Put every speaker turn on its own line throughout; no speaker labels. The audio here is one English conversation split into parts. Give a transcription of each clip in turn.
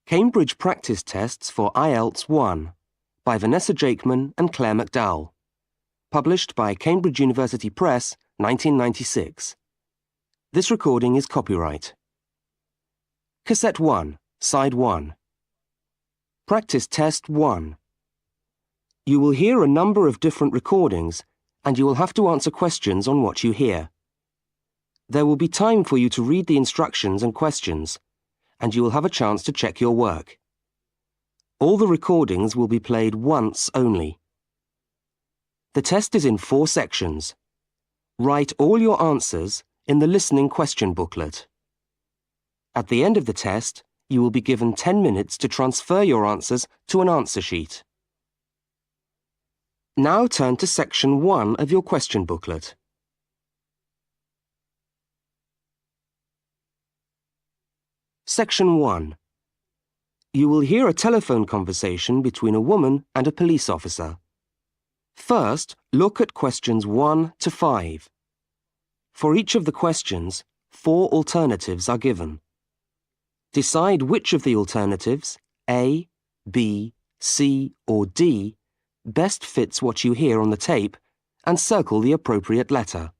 Cambridge Practice Tests for IELTS 1 by Vanessa Jakeman and Claire McDowell. Published by Cambridge University Press, 1996. This recording is copyright. Cassette 1, Side 1. Practice Test 1. You will hear a number of different recordings, and you will have to answer questions on what you hear. There will be time for you to read the instructions and questions, and you will have a chance to check your work. All the recordings will be played once only. The test is in 4 sections. Write all your answers in the listening question booklet. At the end of the test, you will be given 10 minutes to transfer your answers to an answer sheet. Now turn to section 1 of your question booklet. Section 1. You will hear a telephone conversation between a woman and a police officer. First, look at questions 1 to 5. For each of the questions, 4 alternatives are given. Decide which of the alternatives, A, B, C, or D, best fits what you hear on the tape and circle the appropriate letter.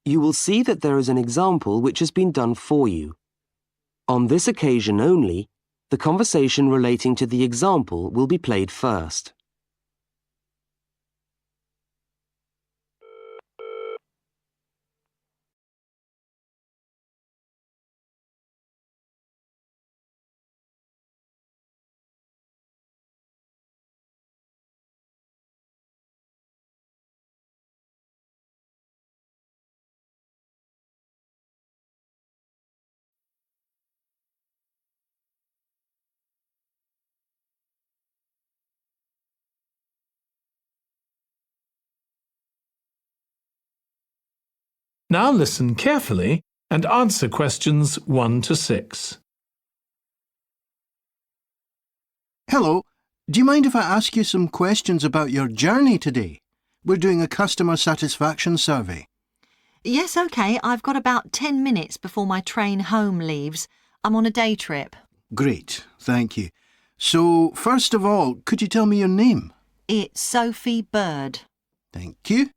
You will see that there is an example which has been done for you. On this occasion only, the conversation relating to the example will be played first.
Now listen carefully and answer questions 1 to 6.
Hello, do you mind if I ask you some questions about your journey today? We're doing a customer satisfaction survey.
Yes, OK. I've got about 10 minutes before my train home leaves. I'm on a day trip.
Great, thank you. So, first of all, could you tell me your name?
It's Sophie Bird.
Thank you.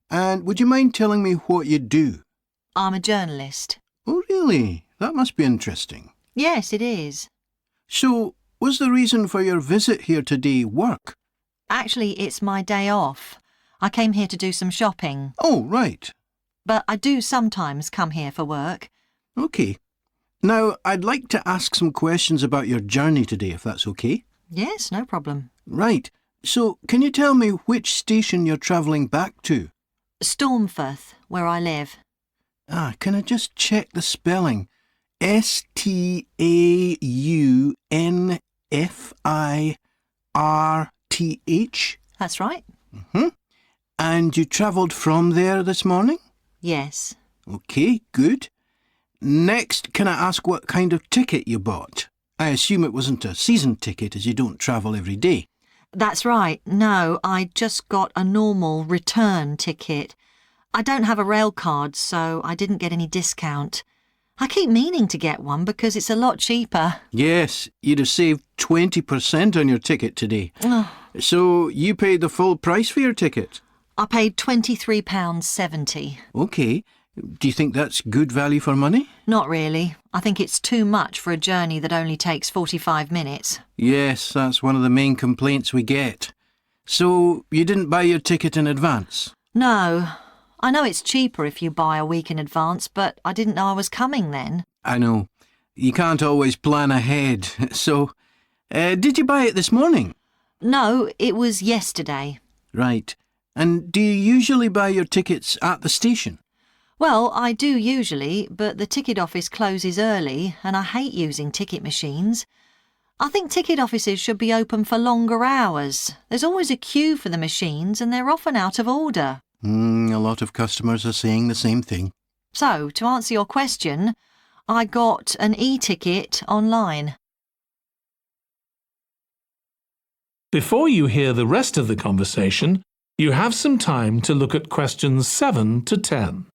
And would you mind telling me what you do?
I'm a journalist.
Oh, really? That must be interesting.
Yes, it is.
So, was the reason for your visit here today work?
Actually, it's my day off. I came here to do some shopping.
Oh, right.
But I do sometimes come here for work.
OK. Now, I'd like to ask some questions about your journey today, if that's OK.
Yes, no problem.
Right. So, can you tell me which station you're travelling back to?
Stormforth, where I live.
Can I just check the spelling? Staunfirth?
That's right.
And you travelled from there this morning?
Yes.
OK, good. Next, can I ask what kind of ticket you bought? I assume it wasn't a season ticket as you don't travel every day.
That's right. No, I just got a normal return ticket. I don't have a rail card, so I didn't get any discount. I keep meaning to get one because it's a lot cheaper.
Yes, you'd have saved 20% on your ticket today. So you paid the full price for your ticket?
I paid £23.70.
OK. Do you think that's good value for money?
Not really. I think it's too much for a journey that only takes 45 minutes.
Yes, that's one of the main complaints we get. So, you didn't buy your ticket in advance?
No. I know it's cheaper if you buy a week in advance, but I didn't know I was coming then.
I know. You can't always plan ahead. So, did you buy it this morning?
No, it was yesterday.
Right. And do you usually buy your tickets at the station?
Well, I do usually, but the ticket office closes early and I hate using ticket machines. I think ticket offices should be open for longer hours. There's always a queue for the machines and they're often out of order.
A lot of customers are saying the same thing.
So, to answer your question, I got an e-ticket online.
Before you hear the rest of the conversation, you have some time to look at questions 7 to 10.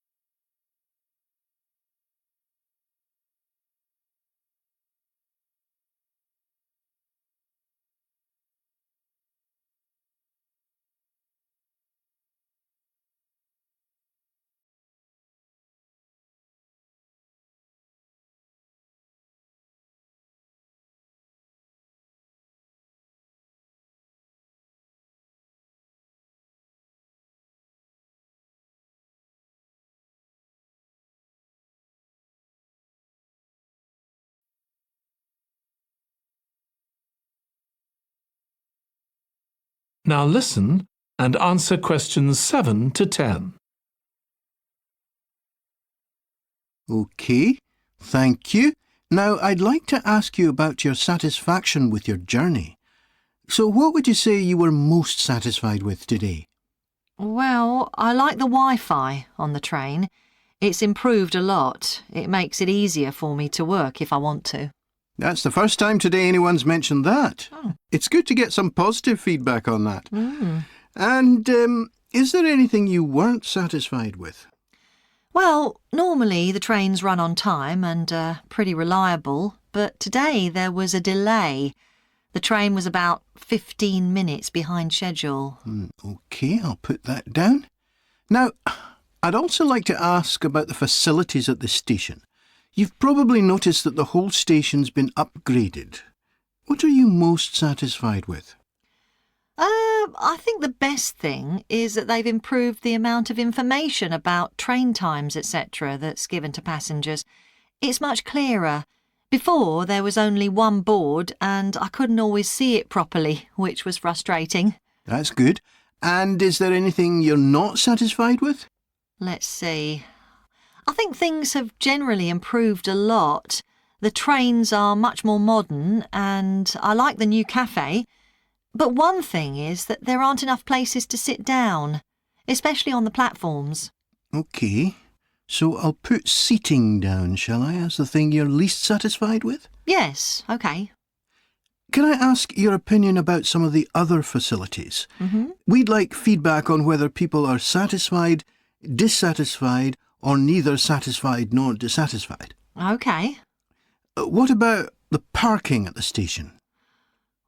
Now listen and answer questions 7 to 10.
OK, thank you. Now, I'd like to ask you about your satisfaction with your journey. So what would you say you were most satisfied with today?
Well, I like the Wi-Fi on the train. It's improved a lot. It makes it easier for me to work if I want to.
That's the first time today anyone's mentioned that.
Oh.
It's good to get some positive feedback on that.
Mm.
And is there anything you weren't satisfied with?
Well, normally the trains run on time and are pretty reliable, but today there was a delay. The train was about 15 minutes behind schedule.
OK, I'll put that down. Now, I'd also like to ask about the facilities at the station. You've probably noticed that the whole station's been upgraded. What are you most satisfied with?
I think the best thing is that they've improved the amount of information about train times, etc. that's given to passengers. It's much clearer. Before, there was only one board and I couldn't always see it properly, which was frustrating.
That's good. And is there anything you're not satisfied with?
Let's see. I think things have generally improved a lot. The trains are much more modern and I like the new cafe. But one thing is that there aren't enough places to sit down, especially on the platforms.
OK, so I'll put seating down, shall I, as the thing you're least satisfied with?
Yes, OK.
Can I ask your opinion about some of the other facilities? We'd like feedback on whether people are satisfied, dissatisfied, or neither satisfied nor dissatisfied.
OK.
What about the parking at the station?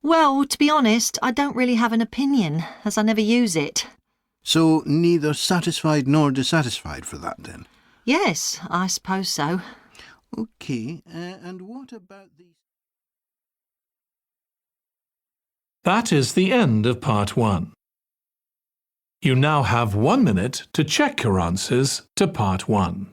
Well, to be honest, I don't really have an opinion, as I never use it.
So neither satisfied nor dissatisfied for that, then?
Yes, I suppose so.
OK, and what about the...
That is the end of part 1. You now have 1 minute to check your answers to part 1.